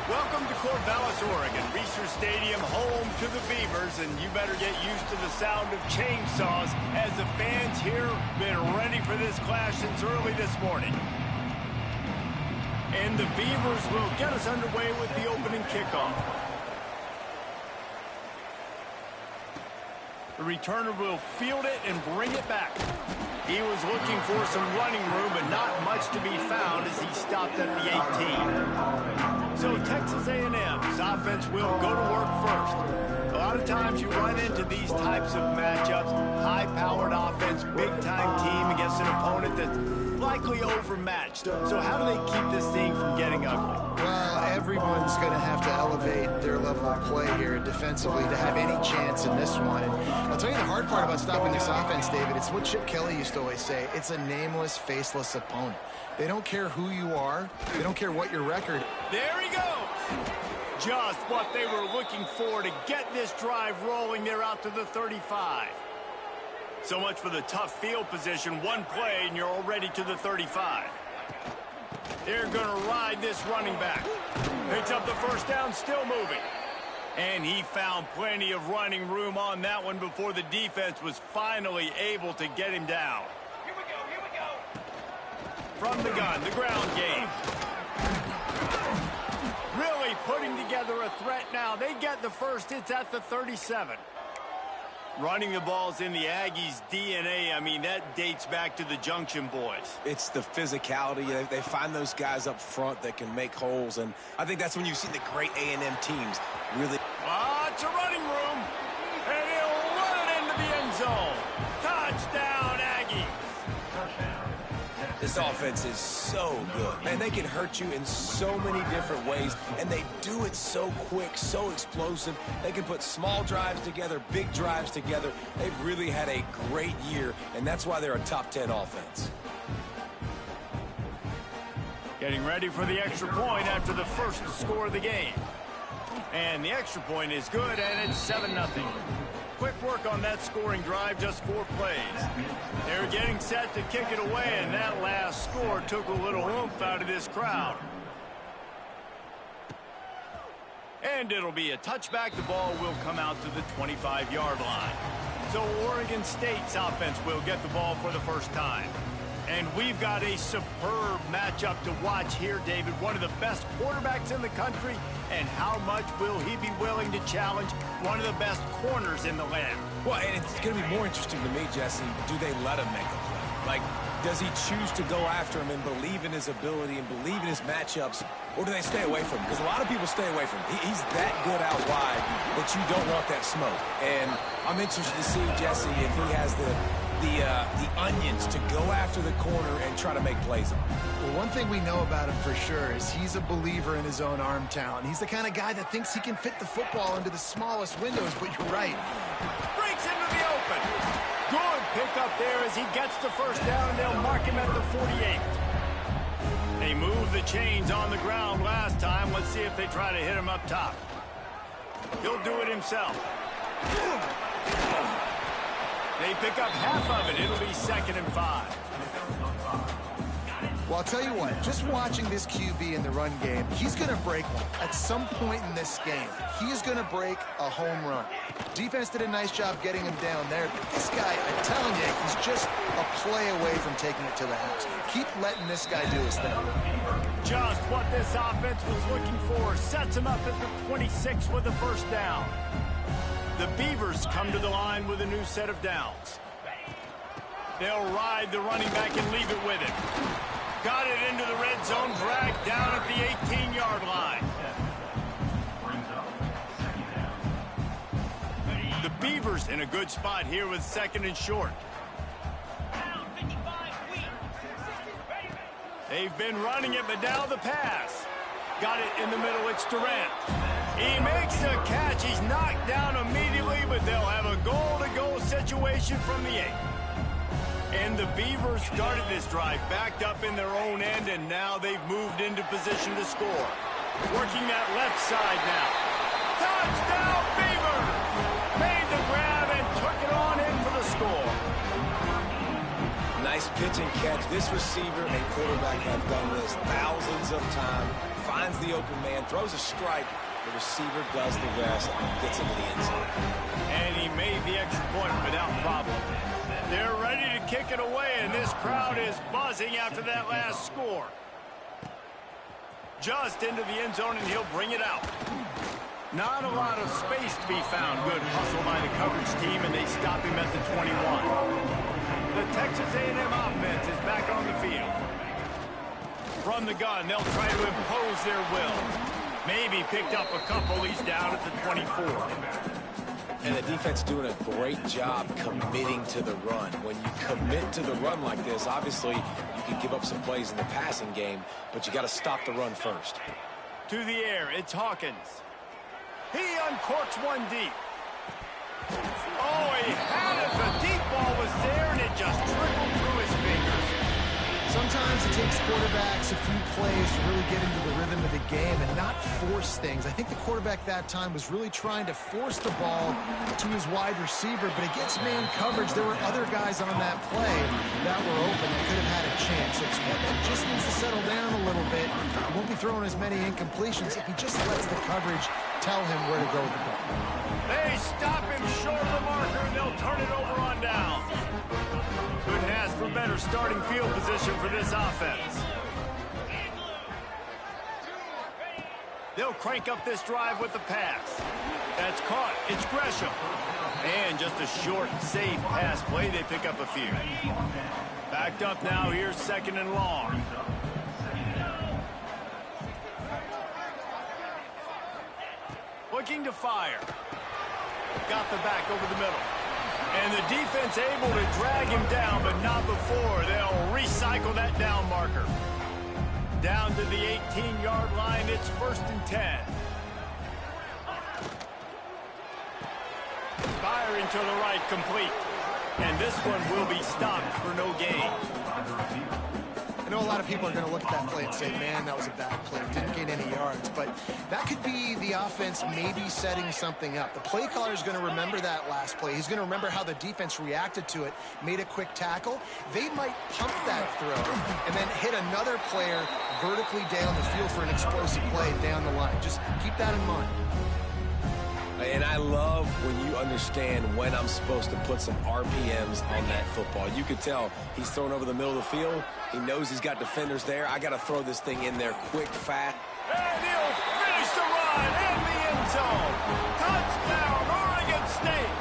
Welcome to Corvallis, Oregon, Reser Stadium, home to the Beavers, and you better get used to the sound of chainsaws as the fans here have been ready for this clash since early this morning. And the Beavers will get us underway with the opening kickoff. The returner will field it and bring it back. He was looking for some running room, but not much to be found as he stopped at the 18. So Texas A&M's offense will go to work first. A lot of times you run into these types of matchups, high-powered offense, big-time team against an opponent that's likely overmatched. So how do they keep this thing from getting ugly? Well, everyone's going to have to elevate their level of play here defensively to have any chance in this one. And I'll tell you the hard part about stopping this offense, David, it's what Chip Kelly used to always say. It's a nameless, faceless opponent. They don't care who you are. They don't care what your record. There he goes. Just what they were looking for to get this drive rolling there out to the 35. So much for the tough field position. One play and you're already to the 35. They're going to ride this running back. Picks up the first down, still moving. And he found plenty of running room on that one before the defense was finally able to get him down. Here we go. From the gun, the ground game. Really putting together a threat now. They get the first. It's at the 37. Running the ball's in the Aggies' DNA. I mean, that dates back to the Junction boys. It's the physicality. They find those guys up front that can make holes, and I think that's when you see the great A&M teams really. Lots of running room, and he'll run it into the end zone. Touchdown, Aggies. This offense is so good. Man, they can hurt you in so many different ways, and they do it so quick, so explosive. They can put small drives together, big drives together. They've really had a great year, and that's why they're a top 10 offense. Getting ready for the extra point after the first score of the game. And the extra point is good, and it's 7-0. Quick work on that scoring drive, just 4 plays. They're getting set to kick it away, and that last score took a little oomph out of this crowd. And it'll be a touchback. The ball will come out to the 25-yard line. So Oregon State's offense will get the ball for the first time. And we've got a superb matchup to watch here, David. One of the best quarterbacks in the country. And how much will he be willing to challenge one of the best corners in the land? Well, and it's going to be more interesting to me, Jesse, do they let him make a play? Like, does he choose to go after him and believe in his ability and believe in his matchups, or do they stay away from him? Because a lot of people stay away from him. He's that good out wide that you don't want that smoke. And I'm interested to see, Jesse, if he has the onions to go after the corner and try to make plays on him. Well, one thing we know about him for sure is he's a believer in his own arm talent. He's the kind of guy that thinks he can fit the football into the smallest windows, but you're right. Breaks into the open. Good pickup there as he gets the first down, and they'll mark him at the 48. They moved the chains on the ground last time. Let's see if they try to hit him up top. He'll do it himself. They pick up half of it. It'll be 2nd and 5. Well, I'll tell you what, just watching this QB in the run game, he's going to break one. At some point in this game, he is going to break a home run. Defense did a nice job getting him down there, but this guy, I'm telling you, he's just a play away from taking it to the house. Keep letting this guy do his thing. Just what this offense was looking for. Sets him up at the 26 with the first down. The Beavers come to the line with a new set of downs. They'll ride the running back and leave it with him. Got it into the red zone, dragged down at the 18-yard line. The Beavers in a good spot here with 2nd and short. They've been running it, but now the pass. Got it in the middle. It's Durant. He makes the catch. He's knocked down immediately, but they'll have a goal-to-goal situation from the 8. And the Beavers started this drive backed up in their own end, and now they've moved into position to score. Working that left side now. Touchdown, Beavers! Made the grab and took it on in for the score. Nice pitch and catch. This receiver and quarterback have done this thousands of times. Finds the open man, throws a strike. The receiver does the rest and gets into the end zone. And he made the extra point without problem. They're ready to kick it away, and this crowd is buzzing after that last score. Just into the end zone, and he'll bring it out. Not a lot of space to be found. Good hustle by the coverage team, and they stop him at the 21. The Texas A&M offense is back on the field. From the gun, they'll try to impose their will. Maybe picked up a couple. He's down at the 24. And the defense doing a great job committing to the run. When you commit to the run like this, obviously you can give up some plays in the passing game, but you got to stop the run first. To the air, it's Hawkins. He uncorks one deep. Oh, he had it. The deep ball was there, and it just trickled through his fingers. Sometimes it takes quarterbacks a few plays to really get into the rhythm of the game and not force things. I think the quarterback that time was really trying to force the ball to his wide receiver, but against man coverage, there were other guys on that play that were open and could have had a chance. So his quarterback just needs to settle down a little bit. He won't be throwing as many incompletions if he just lets the coverage tell him where to go with the ball. They stop him short of the marker, and they'll turn it over on down. Couldn't ask for better starting field position for this offense. They'll crank up this drive with the pass. That's caught. It's Gresham. And just a short, safe pass play. They pick up a few. Backed up now. Here's 2nd and long. Looking to fire. Got the back over the middle. And the defense able to drag him down, but not before. They'll recycle that down marker. Down to the 18-yard line. It's 1st and 10. Firing to the right, complete. And this one will be stopped for no gain. I know a lot of people are going to look at that play and say, man, that was a bad play. Didn't gain any yards. But that could be the offense maybe setting something up. The play caller is going to remember that last play. He's going to remember how the defense reacted to it, made a quick tackle. They might pump that throw and then hit another player vertically down the field for an explosive play down the line. Just keep that in mind. And I love when you understand when I'm supposed to put some RPMs on that football. You could tell he's thrown over the middle of the field. He knows he's got defenders there. I got to throw this thing in there quick, fast. And he'll finish the run in the end zone. Touchdown, Oregon State.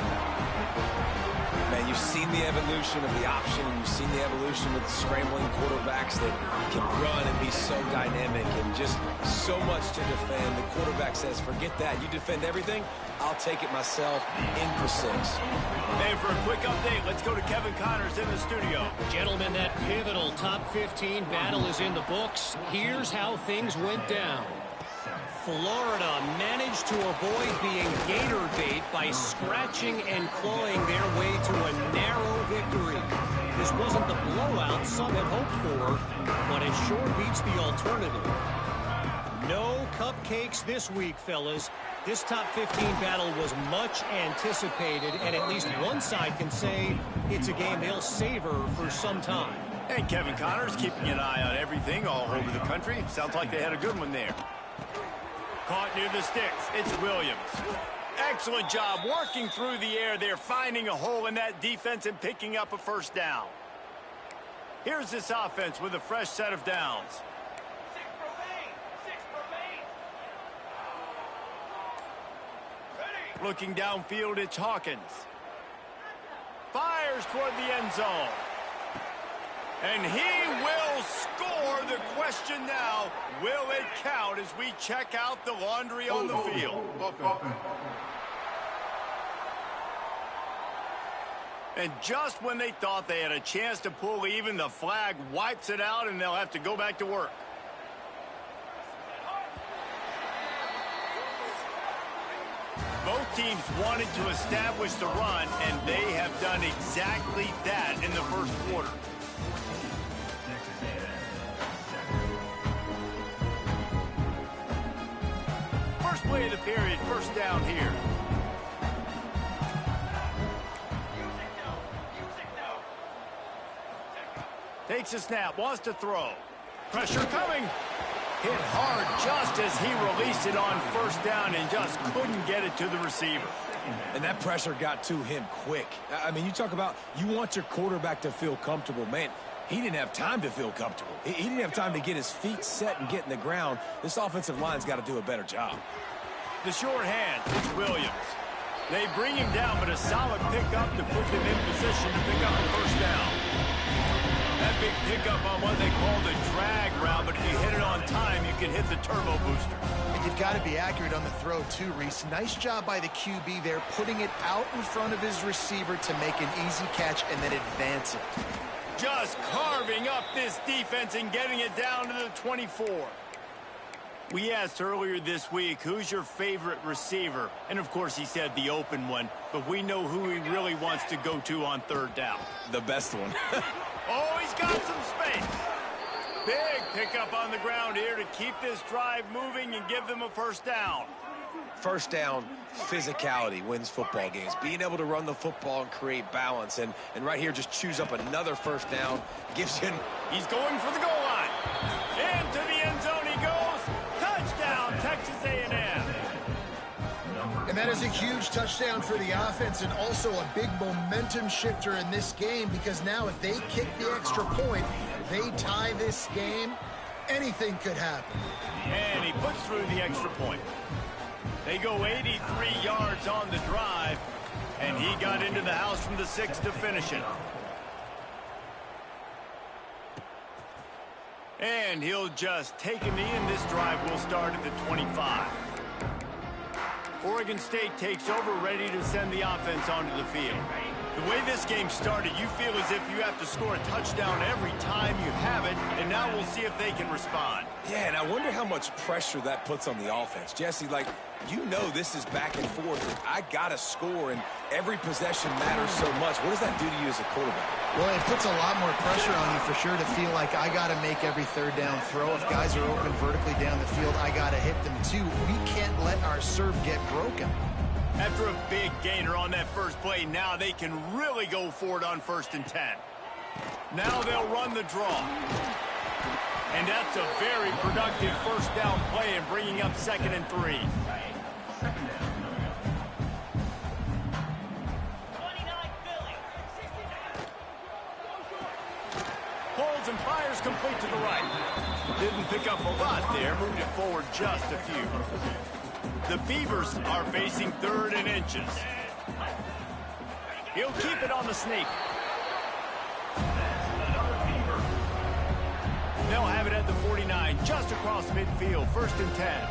Man, you've seen the evolution of the option, and you've seen the evolution with the scrambling quarterbacks that can run and be so dynamic and just so much to defend. The quarterback says, forget that. You defend everything, I'll take it myself in for 6. And for a quick update, let's go to Kevin Connors in the studio. Gentlemen, that pivotal top 15 battle is in the books. Here's how things went down. Florida managed to avoid being gator bait by scratching and clawing their way to a narrow victory. This wasn't the blowout some had hoped for, but it sure beats the alternative. No cupcakes this week, fellas. This top 15 battle was much anticipated, and at least one side can say it's a game they'll savor for some time. And Kevin Connors keeping an eye on everything all over the country. Sounds like they had a good one there. Caught near the sticks. It's Williams. Excellent job working through the air there, finding a hole in that defense and picking up a 1st down. Here's this offense with a fresh set of downs. 6 remain. 6 remain. Ready. Looking downfield, it's Hawkins. Fires toward the end zone. And he will score. The question now, will it count as we check out the laundry on the field? And just when they thought they had a chance to pull even, the flag wipes it out, and they'll have to go back to work. Both teams wanted to establish the run, and they have done exactly that in the first quarter. First play of the period, first down here. Takes a snap, wants to throw. Pressure coming. Hit hard just as he released it on first down and just couldn't get it to the receiver. And that pressure got to him quick. I mean, you talk about you want your quarterback to feel comfortable. Man, he didn't have time to feel comfortable. He didn't have time to get his feet set and get in the ground. This offensive line's got to do a better job. The short hand, it's Williams. They bring him down, but a solid pickup to put them in position to pick up the first down. That big pickup on what they call the drag route, but if you hit it on time, you can hit the turbo booster. And you've got to be accurate on the throw, too, Reese. Nice job by the QB there, putting it out in front of his receiver to make an easy catch and then advance it. Just carving up this defense and getting it down to the 24. We asked earlier this week, who's your favorite receiver? And, of course, he said the open one, but we know who he really wants to go to on third down. The best one. Oh, he's got some space. Big pickup on the ground here to keep this drive moving and give them a first down. First down, physicality wins football games. Being able to run the football and create balance. And right here, just choose up another first down. Gives you... He's going for the goal line. Into the end zone he goes. Touchdown, Texas A&M. And that is a huge touchdown for the offense and also a big momentum shifter in this game, because now if they kick the extra point, they tie this game, anything could happen. And he puts through the extra point. They go 83 yards on the drive, and he got into the house from the 6 to finish it. And he'll just take a knee, and this drive will start at the 25. Oregon State takes over, ready to send the offense onto the field. The way this game started, you feel as if you have to score a touchdown every time you have it, and now we'll see if they can respond. Yeah, and I wonder how much pressure that puts on the offense. Jesse, like, you know this is back and forth. I got to score, and every possession matters so much. What does that do to you as a quarterback? Well, it puts a lot more pressure on you for sure to feel like I got to make every third down throw. If guys are open vertically down the field, I got to hit them too. We can't let our serve get broken. After a big gainer on that first play, now they can really go for it on 1st and 10. Now they'll run the draw. And that's a very productive first down play and bringing up 2nd and 3. Holds and fires complete to the right. Didn't pick up a lot there, moved it forward just a few. The Beavers are facing 3rd and inches. He'll keep it on the sneak. They'll have it at the 49, just across midfield, 1st and 10.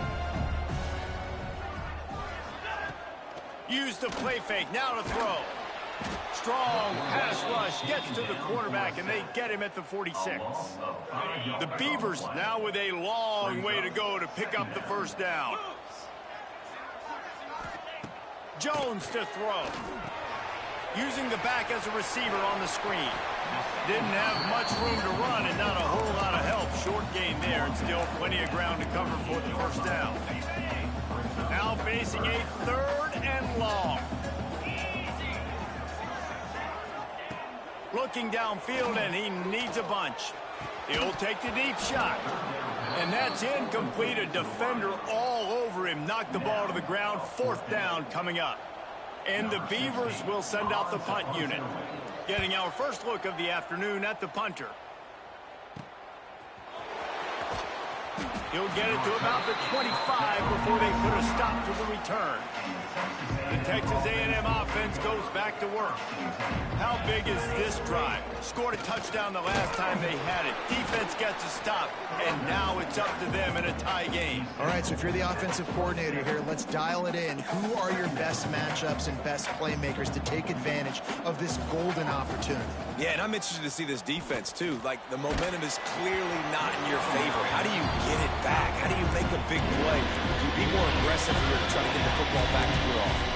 Use the play fake, now to throw. Strong pass rush, gets to the quarterback, and they get him at the 46. The Beavers now with a long way to go to pick up the first down. Jones to throw. Using the back as a receiver on the screen. Didn't have much room to run and not a whole lot of help. Short gain there and still plenty of ground to cover for the first down. Now facing a 3rd and long. Looking downfield, and he needs a bunch. He'll take the deep shot. And that's incomplete. A defender all over him. Knocked the ball to the ground. 4th down coming up. And the Beavers will send out the punt unit. Getting our first look of the afternoon at the punter. He'll get it to about the 25 before they put a stop to the return. The Texas A&M offense goes back to work. How big is this drive? Scored a touchdown the last time they had it. Defense gets a stop, and now it's up to them in a tie game. All right, so if you're the offensive coordinator here, let's dial it in. Who are your best matchups and best playmakers to take advantage of this golden opportunity? Yeah, and I'm interested to see this defense, too. Like, the momentum is clearly not in your favor. How do you get it back? How do you make a big play? Do you be more aggressive here to try to get the football back to your offense?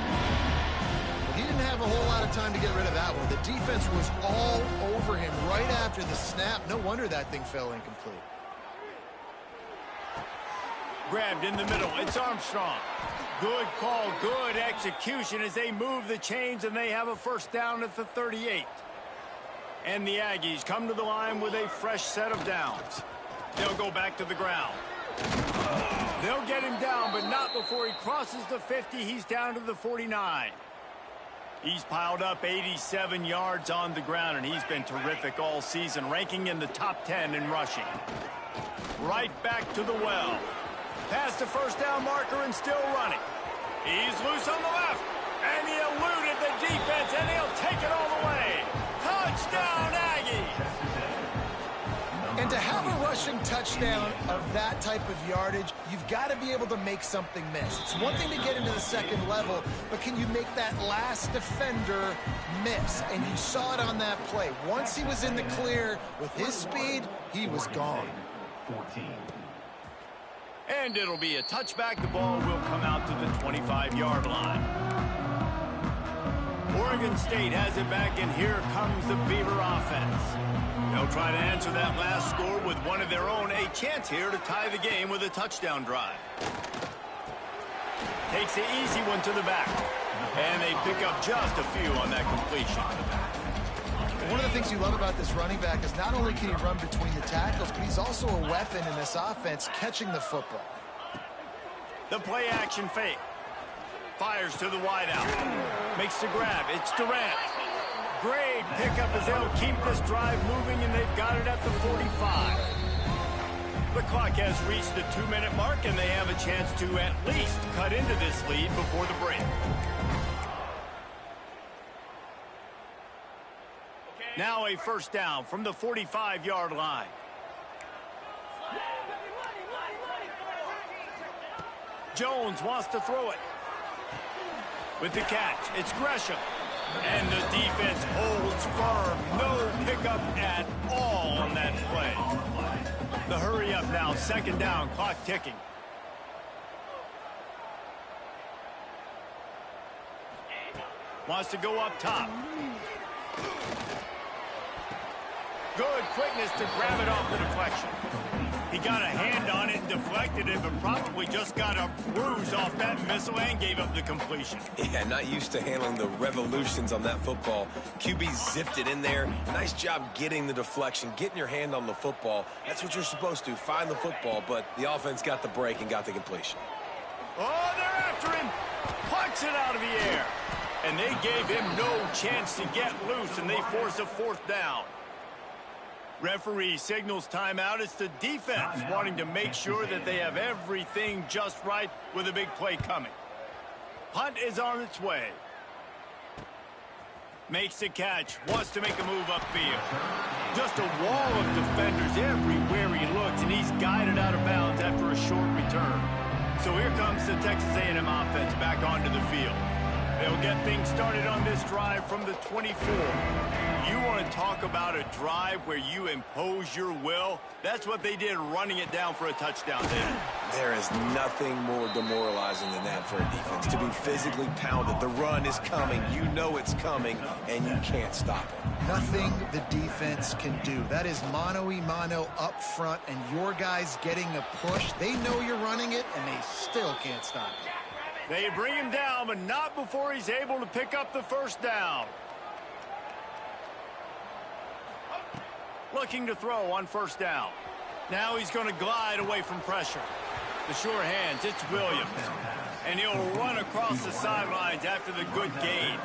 Well, he didn't have a whole lot of time to get rid of that one. The defense was all over him right after the snap. No wonder that thing fell incomplete. Grabbed in the middle. It's Armstrong. Good call, good execution as they move the chains, and they have a first down at the 38. And the Aggies come to the line with a fresh set of downs. They'll go back to the ground. They'll get him down, but not before he crosses the 50. He's down to the 49. He's piled up 87 yards on the ground, and he's been terrific all season, ranking in the top 10 in rushing. Right back to the well. Past the first down marker and still running. He's loose on the left, and he eluded the defense, and he'll take it all the way. Touchdown, Aggies! And to have a rushing touchdown of that type of yardage, you've got to be able to make something miss. It's one thing to get into the second level, but can you make that last defender miss? And you saw it on that play. Once he was in the clear with his speed, he was gone. 14. And it'll be a touchback. The ball will come out to the 25-yard line. Oregon State has it back, and here comes the Beaver offense. They'll try to answer that last score with one of their own. A chance here to tie the game with a touchdown drive. Takes the easy one to the back. And they pick up just a few on that completion. One of the things you love about this running back is not only can he run between the tackles, but he's also a weapon in this offense, catching the football. The play action fake. Fires to the wideout. Makes the grab. It's Durant. Great pickup as they'll keep this drive moving, and they've got it at the 45. The clock has reached the 2-minute mark, and they have a chance to at least cut into this lead before the break. Now a first down from the 45-yard line. Jones wants to throw it. With the catch, it's Gresham. And the defense holds firm. No pickup at all on that play. The hurry up now, second down, clock ticking. Wants to go up top. Good quickness to grab it off the deflection. He got a hand on it and deflected it, but probably just got a bruise off that missile and gave up the completion. Yeah, not used to handling the revolutions on that football. QB zipped it in there. Nice job getting the deflection, getting your hand on the football. That's what you're supposed to, find the football, but the offense got the break and got the completion. Oh, they're after him. Plucks it out of the air. And they gave him no chance to get loose, and they force a fourth down. Referee signals timeout. It's the defense wanting to make sure that they have everything just right with a big play coming. Punt is on its way. Makes the catch. Wants to make a move upfield. Just a wall of defenders everywhere he looks, and he's guided out of bounds after a short return. So here comes the Texas A&M offense back onto the field. They'll get things started on this drive from the 24. You want to talk about a drive where you impose your will? That's what they did, running it down for a touchdown. There is nothing more demoralizing than that for a defense. To be physically pounded. The run is coming. You know it's coming, and you can't stop it. Nothing the defense can do. That is mano-a-mano up front, and your guys getting a push. They know you're running it, and they still can't stop it. They bring him down, but not before he's able to pick up the first down. Looking to throw on first down. Now he's going to glide away from pressure. The sure hands, it's Williams. And he'll run across the sidelines after the good gain.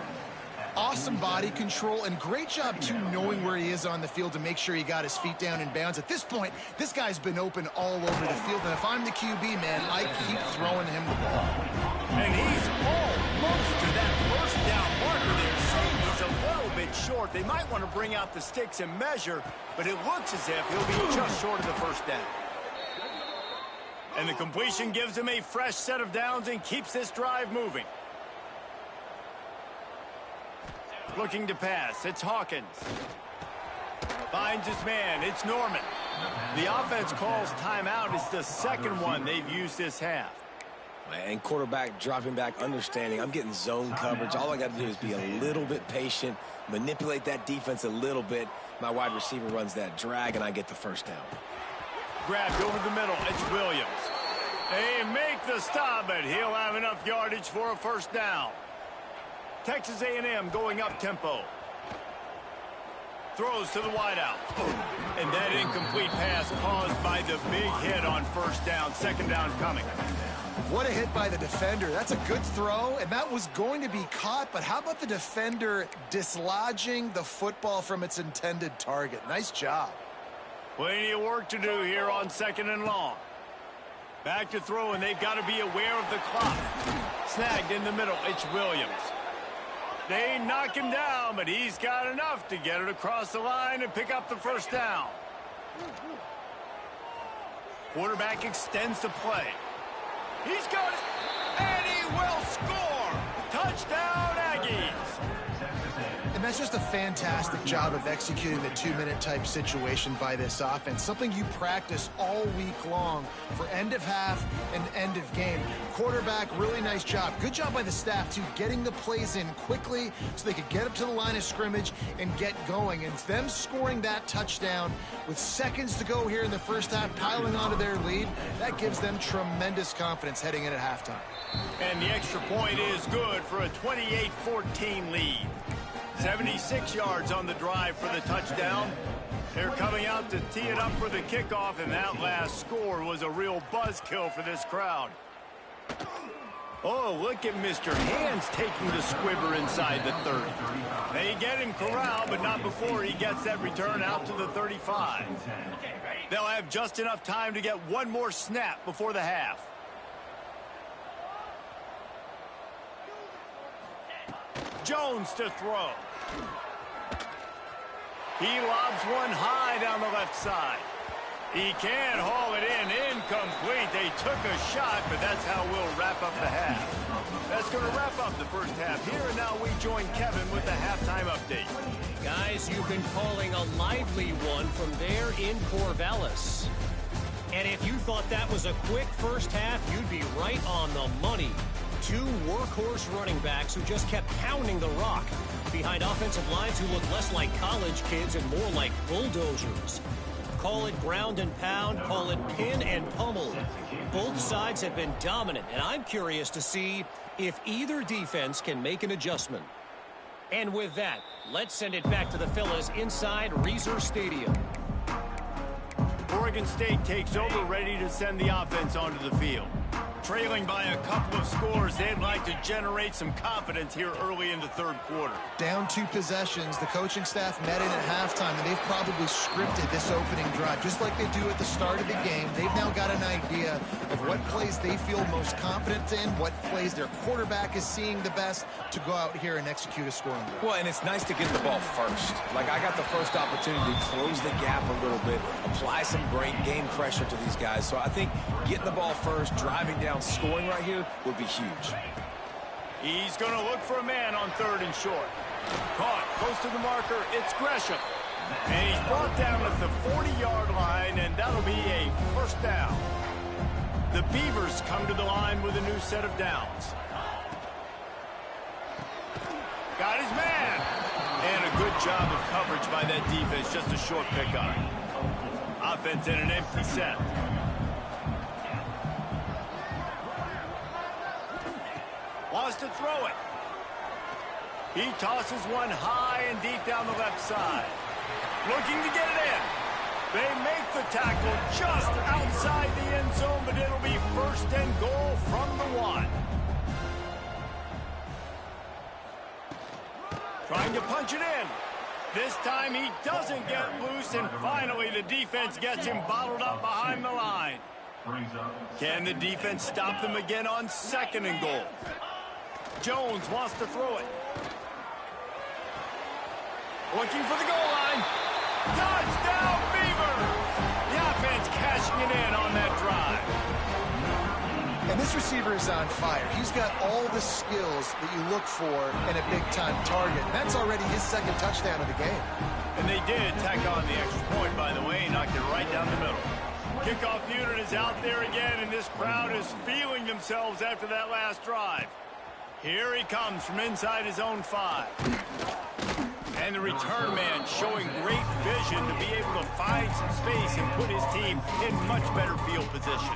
Awesome body control and great job, too, knowing where he is on the field to make sure he got his feet down in bounds. At this point, this guy's been open all over the field, and if I'm the QB, man, I keep throwing him the ball. And he's almost to that first down marker. They're saying he's a little bit short. They might want to bring out the sticks and measure, but it looks as if he'll be just short of the first down. And the completion gives him a fresh set of downs and keeps this drive moving. Looking to pass, it's Hawkins. Finds his man, it's Norman. The offense calls timeout. It's the second one they've used this half. And quarterback dropping back, understanding I'm getting zone coverage. All I got to do is be a little bit patient, manipulate that defense a little bit. My wide receiver runs that drag, and I get the first down. Grabbed over the middle, it's Williams. They make the stop, but he'll have enough yardage for a first down. Texas A&M going up tempo. Throws to the wideout. And that incomplete pass caused by the big hit on first down. Second down coming. What a hit by the defender. That's a good throw, and that was going to be caught, but how about the defender dislodging the football from its intended target? Nice job. Plenty of work to do here on second and long. Back to throw, and they've got to be aware of the clock. Snagged in the middle, it's Williams. They knock him down, but he's got enough to get it across the line and pick up the first down. Quarterback extends the play. He's got it, and he will score. Touchdown, Aggies. And that's just a fantastic job of executing the two-minute type situation by this offense. Something you practice all week long for end of half and end of game. Quarterback, really nice job. Good job by the staff, too, getting the plays in quickly so they could get up to the line of scrimmage and get going. And them scoring that touchdown with seconds to go here in the first half, piling onto their lead, that gives them tremendous confidence heading in at halftime. And the extra point is good for a 28-14 lead. 76 yards on the drive for the touchdown. They're coming out to tee it up for the kickoff, and that last score was a real buzzkill for this crowd. Oh, look at Mr. Hands taking the squibber inside the 30. They get him corralled, but not before he gets that return out to the 35. They'll have just enough time to get one more snap before the half. Jones to throw. He lobs one high down the left side. He can't haul it in. Incomplete. They took a shot, but that's how we'll wrap up the half. That's going to wrap up the first half here, and now we join Kevin with the halftime update. Guys, you've been calling a lively one from there in Corvallis. And if you thought that was a quick first half, you'd be right on the money. Two workhorse running backs who just kept pounding the rock behind offensive lines who look less like college kids and more like bulldozers. Call it ground and pound, call it pin and pummel. Both sides have been dominant, and I'm curious to see if either defense can make an adjustment. And with that, let's send it back to the fellas inside Reser Stadium. Oregon State takes over, ready to send the offense onto the field. Trailing by a couple of scores, they'd like to generate some confidence here early in the third quarter. Down 2 possessions, the coaching staff met in at halftime, and they've probably scripted this opening drive, just like they do at the start of the game. They've now got an idea of what plays they feel most confident in, what plays their quarterback is seeing the best to go out here and execute a scoring drive. Well, and it's nice to get the ball first. Like, I got the first opportunity to close the gap a little bit, apply some great game pressure to these guys. So I think getting the ball first, driving down, scoring right here would be huge. He's going to look for a man on third and short. Caught close to the marker. It's Gresham. And he's brought down at the 40-yard line, and that'll be a first down. The Beavers come to the line with a new set of downs. Got his man. And a good job of coverage by that defense. Just a short pickup. Offense in an empty set. Wants to throw it. He tosses one high and deep down the left side. Looking to get it in. They make the tackle just outside the end zone, but it'll be first and goal from the 1. Trying to punch it in. This time he doesn't get loose, and finally the defense gets him bottled up behind the line. Can the defense stop them again on 2nd and goal? Jones wants to throw it. Looking for the goal line. Touchdown, Beavers! The offense cashing it in on that drive. And this receiver is on fire. He's got all the skills that you look for in a big-time target. That's already his 2nd touchdown of the game. And they did tack on the extra point, by the way, knocked it right down the middle. Kickoff unit is out there again, and this crowd is feeling themselves after that last drive. Here he comes from inside his own 5. And the return man showing great vision to be able to find some space and put his team in much better field position.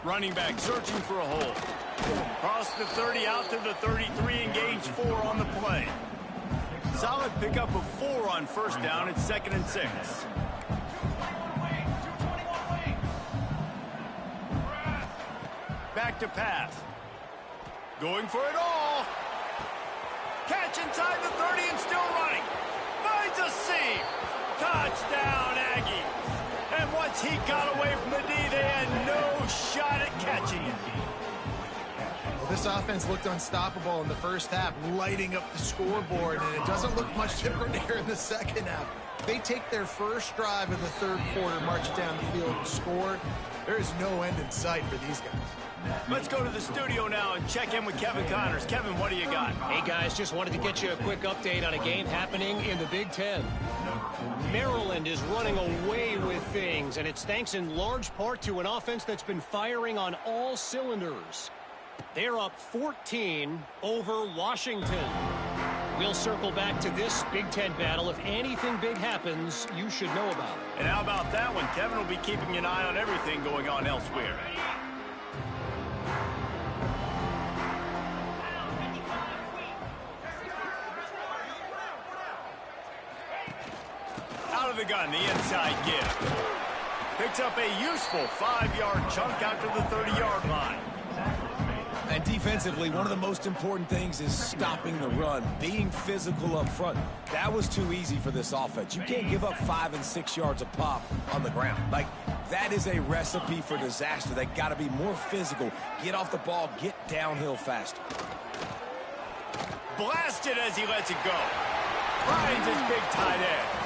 Running back searching for a hole. Across the 30 out to the 33 and gains 4 on the play. Solid pickup of 4 on 1st down. It's 2nd and 6. Back to pass. Going for it all. Catch inside the 30 and still running. Finds a seam. Touchdown, Aggies. And once he got away from the D, they had no shot at catching it. Well, this offense looked unstoppable in the 1st half, lighting up the scoreboard, and it doesn't look much different here in the 2nd half. They take their 1st drive of the 3rd quarter, march down the field, and score. There is no end in sight for these guys. Let's go to the studio now and check in with Kevin Connors. Kevin, what do you got? Hey, guys, just wanted to get you a quick update on a game happening in the Big Ten. Maryland is running away with things, and it's thanks in large part to an offense that's been firing on all cylinders. They're up 14 over Washington. We'll circle back to this Big Ten battle. If anything big happens, you should know about it. And how about that one? Kevin will be keeping an eye on everything going on elsewhere. Out of the gun, the inside give. Picks up a useful 5-yard chunk out to the 30-yard line. And defensively, one of the most important things is stopping the run, being physical up front. That was too easy for this offense. You can't give up 5 and 6 yards a pop on the ground. Like, that is a recipe for disaster. They got to be more physical, get off the ball, get downhill faster. Blasted as he lets it go. Finds his big tight end.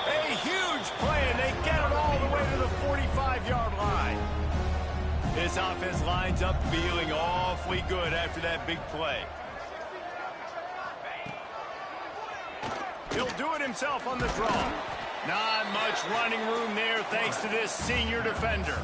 A huge play, and they get it all the way to the 45-yard line. This offense lines up feeling awfully good after that big play. He'll do it himself on the draw. Not much running room there thanks to this senior defender.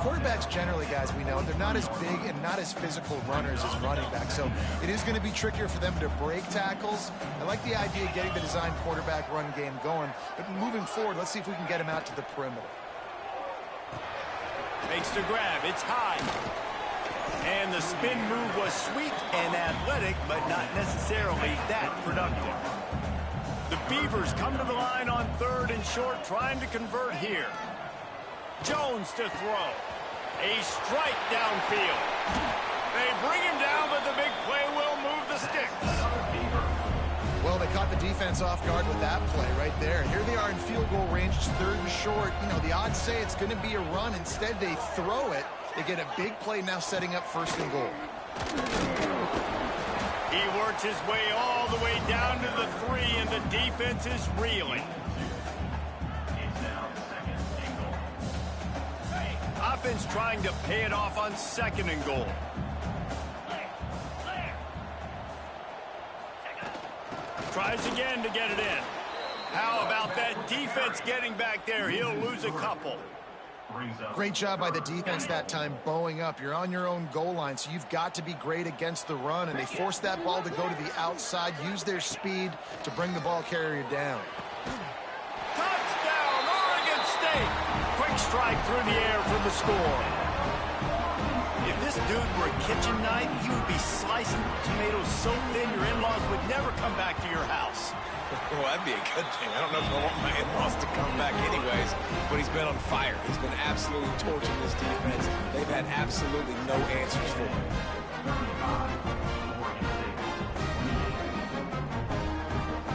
Quarterbacks generally, guys, we know, they're not as big and not as physical runners as running backs, so it is going to be trickier for them to break tackles. I like the idea of getting the design quarterback run game going, but moving forward, let's see if we can get him out to the perimeter. Makes the grab. It's high. And the spin move was sweet and athletic, but not necessarily that productive. The Beavers come to the line on 3rd and short, trying to convert here. Jones to throw. A strike downfield. They bring him down, but the big play will move the sticks. Well, they caught the defense off guard with that play right there. Here they are in field goal range, 3rd and short. You know, the odds say it's going to be a run. Instead, they throw it. They get a big play now setting up 1st and goal. He works his way all the way down to the 3, and the defense is reeling. Offense trying to pay it off on 2nd and goal. Tries again to get it in. How about that defense getting back there? He'll lose a couple. Great job by the defense that time, bowing up. You're on your own goal line, so you've got to be great against the run, and they forced that ball to go to the outside, use their speed to bring the ball carrier down. Touchdown, Oregon State! Quick strike through the air for the score. If this dude were a kitchen knife, he would be slicing tomatoes so thin your in-laws would never come back to your house. Well, that'd be a good thing. I don't know if I want my in-laws to come back anyways, but he's been on fire. He's been absolutely torching this defense. They've had absolutely no answers for him.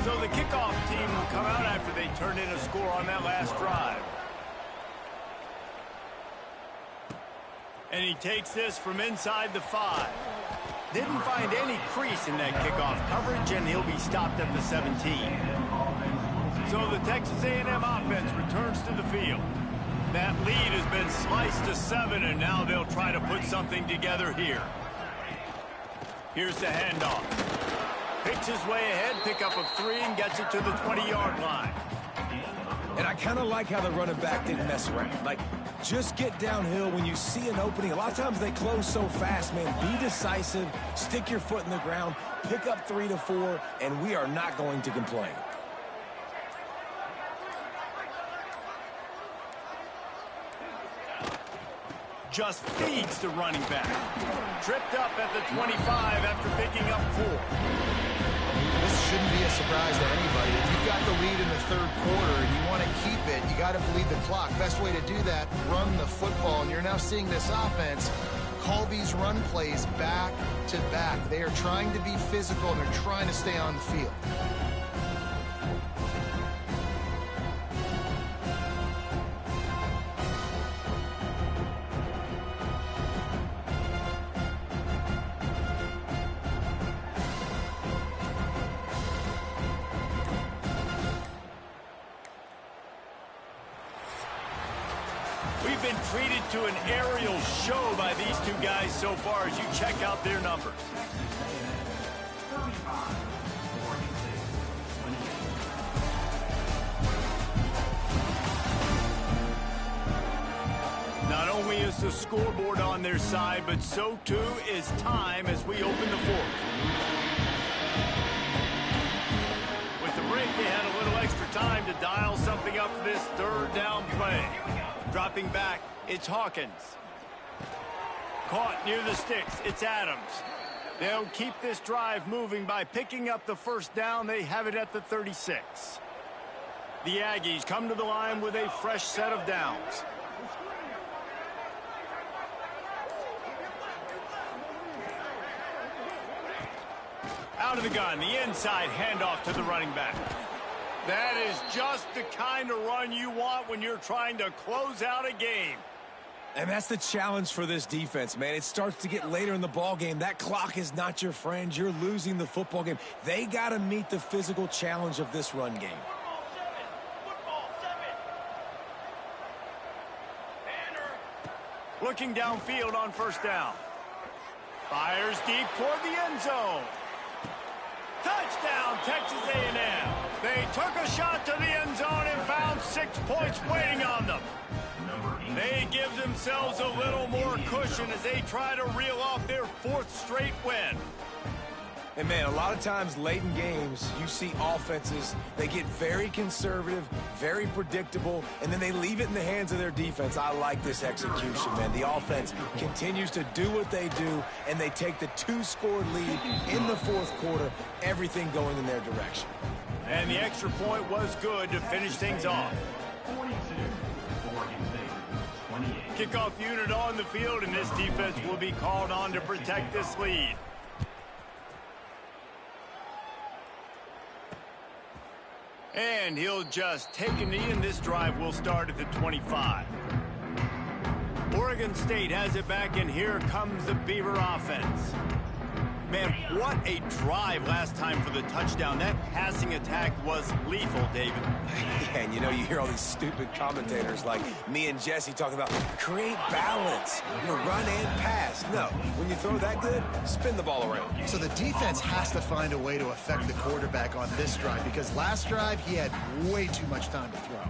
So the kickoff team will come out after they turn in a score on that last drive. And he takes this from inside the 5. Didn't find any crease in that kickoff coverage, and he'll be stopped at the 17. So the Texas A&M offense returns to the field. That lead has been sliced to 7, and now they'll try to put something together here. Here's the handoff. Picks his way ahead, pick up of 3, and gets it to the 20-yard line. And I kind of like how the running back didn't mess around. Like, just get downhill when you see an opening. A lot of times they close so fast, man. Be decisive, stick your foot in the ground, pick up 3 to 4, and we are not going to complain. Just feeds the running back. Tripped up at the 25 after picking up 4. This shouldn't be a surprise to anybody. If you've got the lead in the third quarter and you want to keep it, you got to bleed the clock. Best way to do that, run the football. And you're now seeing this offense call these run plays back to back. They are trying to be physical, and they're trying to stay on the field. We've been treated to an aerial show by these two guys so far as you check out their numbers. Not only is the scoreboard on their side, but so too is time as we open the fourth. With the break, they had a little extra time to dial something up for this third down play. Dropping back, it's Hawkins. Caught near the sticks, it's Adams. They'll keep this drive moving by picking up the first down. They have it at the 36. The Aggies come to the line with a fresh set of downs. Out of the gun, the inside handoff to the running back. That is just the kind of run you want when you're trying to close out a game. And that's the challenge for this defense, man. It starts to get later in the ball game. That clock is not your friend. You're losing the football game. They got to meet the physical challenge of this run game. Looking downfield on first down. Fires deep toward the end zone. Touchdown, Texas A&M. They took a shot to the end zone and found 6 points waiting on them. They give themselves a little more cushion as they try to reel off their 4th straight win. And, man, a lot of times late in games, you see offenses, they get very conservative, very predictable, and then they leave it in the hands of their defense. I like this execution, man. The offense continues to do what they do, and they take the 2-score lead in the 4th quarter, everything going in their direction. And the extra point was good to finish things off. Kickoff unit on the field, and this defense will be called on to protect this lead. And he'll just take a knee, and this drive will start at the 25. Oregon State has it back, and here comes the Beaver offense. Man, what a drive last time for the touchdown. That passing attack was lethal, David. And, you know, you hear all these stupid commentators like me and Jesse talking about create balance, run and pass. No, when you throw that good, spin the ball around. So the defense has to find a way to affect the quarterback on this drive, because last drive he had way too much time to throw.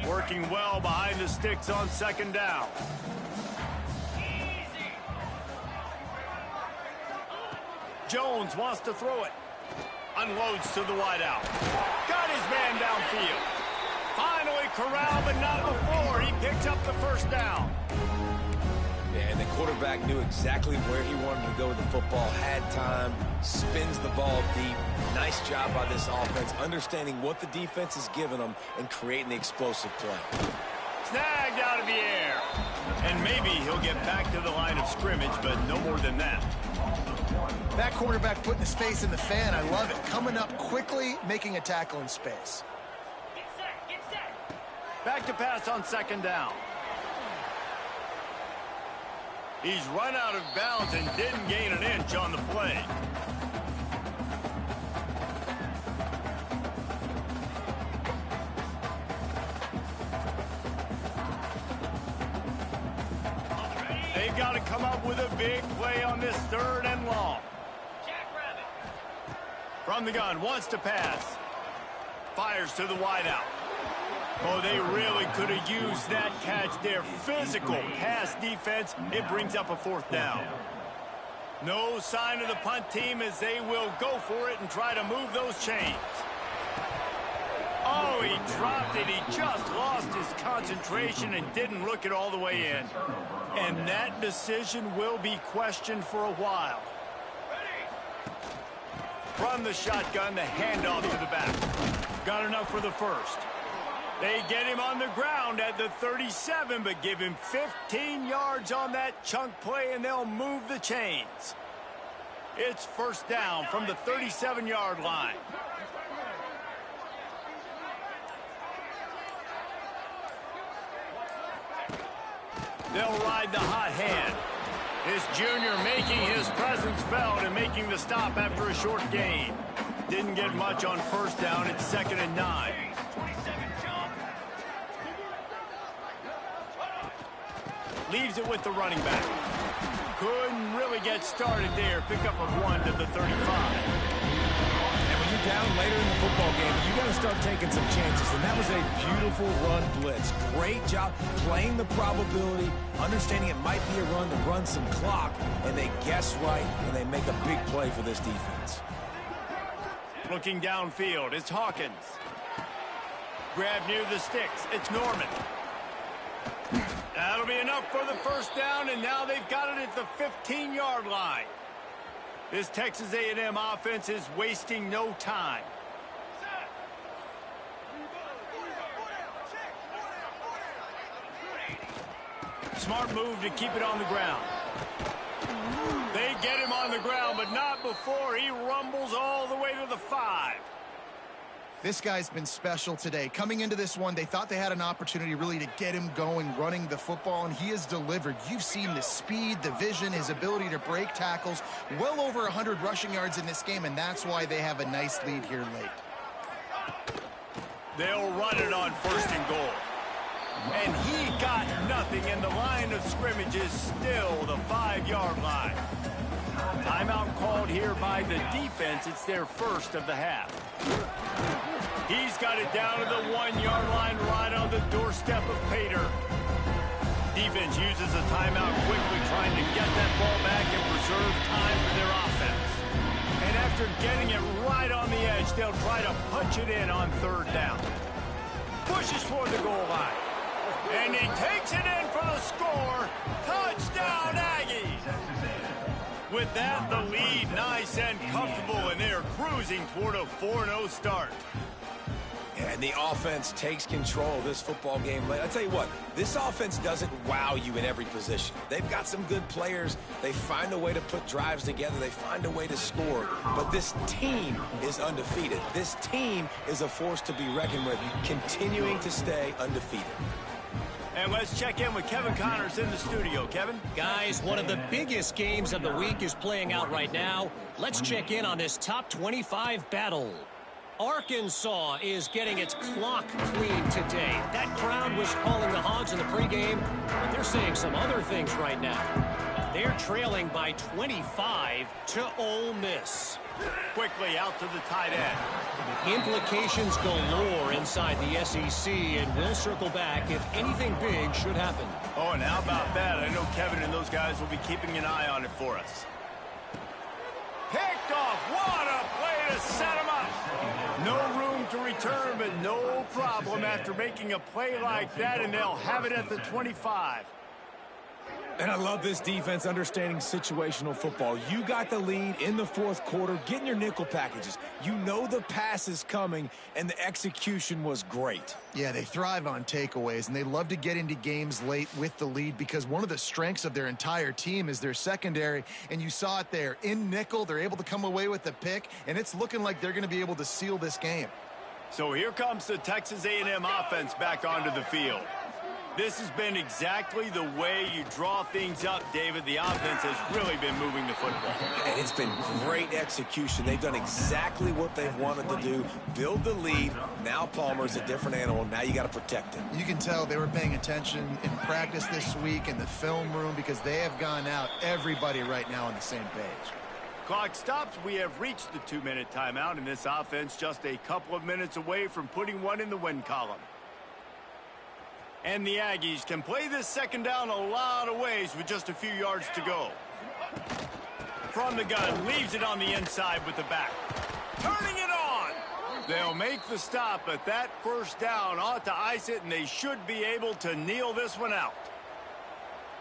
Working well behind the sticks on second down. Jones wants to throw it. Unloads to the wideout. Got his man downfield. Finally corral, but not before. He picks up the first down. Yeah, and the quarterback knew exactly where he wanted to go with the football, had time, spins the ball deep. Nice job by this offense, understanding what the defense is giving them and creating the explosive play. Snagged out of the air. And maybe he'll get back to the line of scrimmage, but no more than that. That quarterback putting his face in the fan, I love it. Coming up quickly, making a tackle in space. Get set, get set. Back to pass on second down. He's run out of bounds and didn't gain an inch on the play. They've got to come up with a big play on this third and long. Jackrabbit. From the gun, wants to pass. Fires to the wideout. Oh, they really could have used that catch there. Physical pass defense. It brings up a fourth down. No sign of the punt team as they will go for it and try to move those chains. Oh, he dropped it. He just lost his concentration and didn't look it all the way in. And that decision will be questioned for a while. From the shotgun, the handoff to the back. Got enough for the first. They get him on the ground at the 37, but give him 15 yards on that chunk play, and they'll move the chains. It's first down from the 37-yard line. They'll ride the hot hand. This junior making his presence felt and making the stop after a short gain. Didn't get much on first down. It's 2nd and 9. 27 jump. Leaves it with the running back. Couldn't really get started there. Pick up of 1 to the 35. And when you're down later in the football game, you got to start taking some chances. And that was a beautiful run blitz. Great job playing the probability, understanding it might be a run to run some clock, and they guess right, and they make a big play for this defense. Looking downfield, it's Hawkins. Grab near the sticks, it's Norman. That'll be enough for the first down, and now they've got it at the 15-yard line. This Texas A&M offense is wasting no time. Smart move to keep it on the ground. They get him on the ground, but not before he rumbles all the way to the 5. This guy's been special today. Coming into this one, they thought they had an opportunity really to get him going, running the football, and he has delivered. You've seen the speed, the vision, his ability to break tackles. Well over 100 rushing yards in this game, and that's why they have a nice lead here late. They'll run it on 1st and goal. And he got nothing, and the line of scrimmage is still the 5-yard line. Timeout called here by the defense. It's their first of the half. He's got it down to the 1-yard line right on the doorstep of Pater. Defense uses a timeout quickly, trying to get that ball back and preserve time for their offense. And after getting it right on the edge, they'll try to punch it in on 3rd down. Pushes toward the goal line. And he takes it in for the score. Touchdown, Aggies! With that, the lead nice and comfortable, and they're cruising toward a 4-0 start. And the offense takes control of this football game late. I tell you what, this offense doesn't wow you in every position. They've got some good players. They find a way to put drives together. They find a way to score. But this team is undefeated. This team is a force to be reckoned with, continuing to stay undefeated. And let's check in with Kevin Connors in the studio. Kevin? Guys, one of the biggest games of the week is playing out right now. Let's check in on this top 25 battle. Arkansas is getting its clock cleaned today. That crowd was calling the Hogs in the pregame, but they're saying some other things right now. They're trailing by 25 to Ole Miss. Quickly out to the tight end. Implications galore inside the SEC, and we'll circle back if anything big should happen. Oh, and how about that? I know Kevin and those guys will be keeping an eye on it for us. Picked off. What a play to set him up. No room to return, but no problem after making a play like that, and they'll have it at the 25. And I love this defense understanding situational football. You got the lead in the fourth quarter, getting your nickel packages. You know the pass is coming, and the execution was great. Yeah, they thrive on takeaways, and they love to get into games late with the lead because one of the strengths of their entire team is their secondary, and you saw it there. In nickel, they're able to come away with the pick, and it's looking like they're going to be able to seal this game. So here comes the Texas A&M offense back onto the field. This has been exactly the way you draw things up, David. The offense has really been moving the football. And it's been great execution. They've done exactly what they've wanted to do. Build the lead. Now Palmer's a different animal. Now you got to protect him. You can tell they were paying attention in practice this week in the film room because they have gone out, everybody right now on the same page. Clock stops. We have reached the 2-minute timeout, and this offense just a couple of minutes away from putting one in the win column. And the Aggies can play this second down a lot of ways with just a few yards to go. From the gun, leaves it on the inside with the back. Turning it on! They'll make the stop, but that first down ought to ice it, and they should be able to kneel this one out.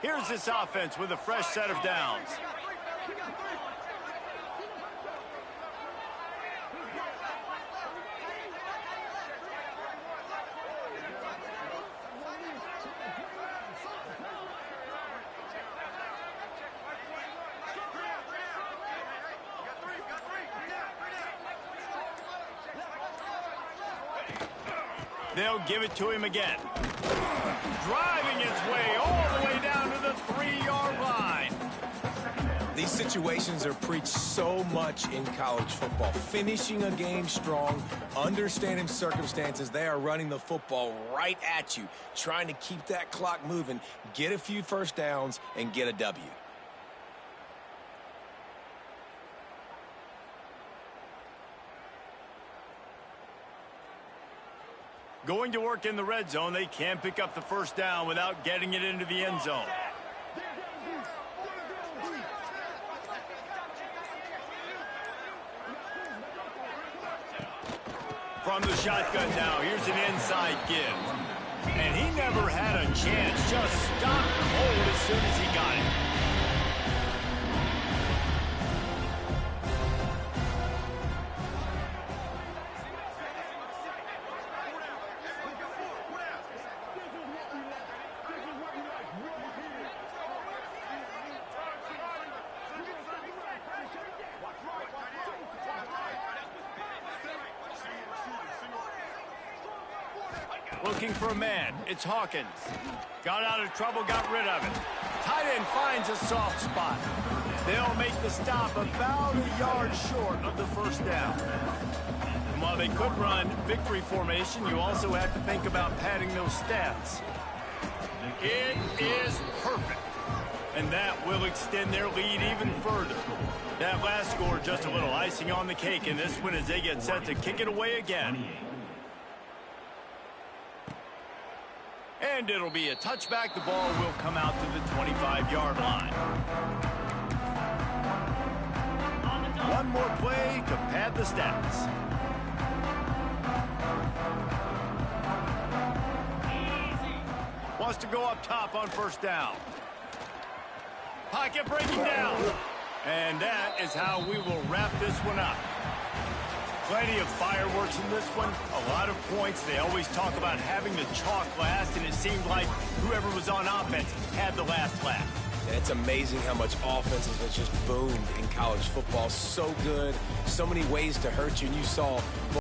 Here's this offense with a fresh set of downs. They'll give it to him again. Driving its way all the way down to the 3-yard line. These situations are preached so much in college football. Finishing a game strong, understanding circumstances. They are running the football right at you, trying to keep that clock moving, get a few first downs, and get a W. Going to work in the red zone, they can't pick up the first down without getting it into the end zone. From the shotgun now, here's an inside give. And he never had a chance, just stopped cold as soon as he got it. Looking for a man. It's Hawkins. Got out of trouble, got rid of it. Tight end finds a soft spot. They'll make the stop about a yard short of the first down. And while they could run victory formation, you also have to think about padding those stats. It is perfect. And that will extend their lead even further. That last score just a little icing on the cake in this one as they get set to kick it away again. And it'll be a touchback. The ball will come out to the 25-yard line. One more play to pad the stats. Wants to go up top on first down. Pocket breaking down. And that is how we will wrap this one up. Plenty of fireworks in this one, a lot of points. They always talk about having the chalk last, and it seemed like whoever was on offense had the last laugh. And it's amazing how much offenses have just boomed in college football. So good, so many ways to hurt you, and you saw